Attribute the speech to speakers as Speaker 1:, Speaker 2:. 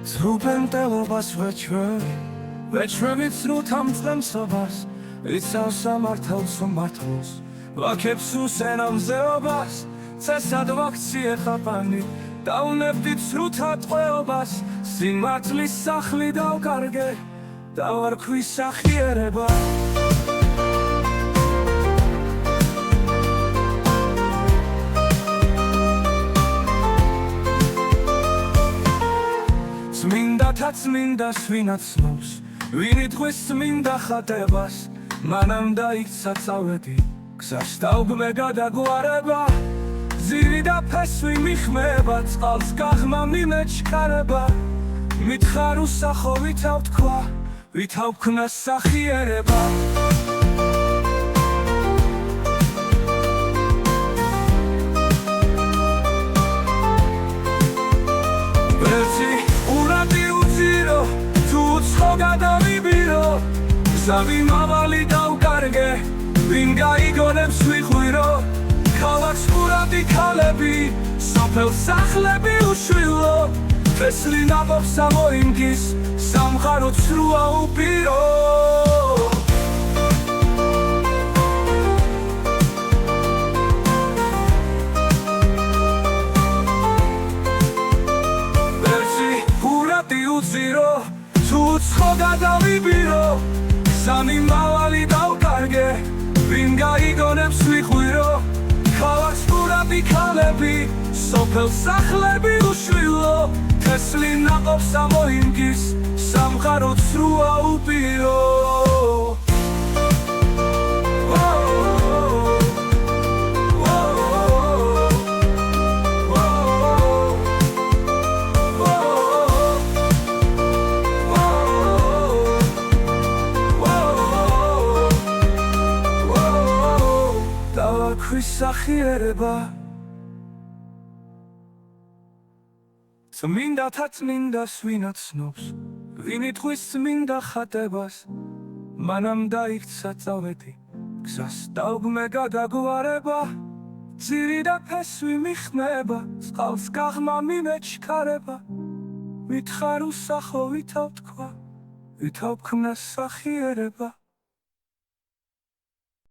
Speaker 1: Zrupentēlobas večrevit zrutam tzlemsobas Იცავს სამართალს უმართლოს ვაქებს უსენამ ზეობას წესად ვაქციე ხაპანი დაუნებდით ზრუთა ტყვეობას სიმართლის სახლი დავკარგე დავარქვის სახიერება წმინდათა წმინდას ვინაც ცნობს ვინ იტყვის წმინდა ხატებას მანამ დაიქცა წავედი გზას დავგმე გადაგვარება ძირი და ფესვი მიხმება წყალს გაღმა მიმეჩქარება მითხარ უსახო ვითავ თქვა ვითავ ქნა სახიერება გადავიბირო ზავი მავალი დავკარგე ვინ გაიგონებს ვიხვირო ქალაქს ყურადი ქალები სოფელ სახლები უშვილო თესლი ნაბობს ამოინგის სამყარო ცრუა უპირო ვერცი ყურადი უძირო Tutsxo გადავიბირო სამი მავალი დავკარგე ვინ გაიგონებს ვიხვირო ქალაქს ყურადი ქალები სოფელ სახლები უშვილო თესლი ნაყოფს ამოინგის სამყარო ცრუა უპირო სახიერება წმინდათა წმინდას ვინაც ცნობს ვინ იტყვის წმინდა ხატებას მანამ დაიქცა წავედი გზას დავგმე გადაგვარება ძირი და ფესვი მიხმება წყალს გაღმა მიმეჩქარება მითხარ უსახო ვითავ თქვა ვითავ ქნა სახიერება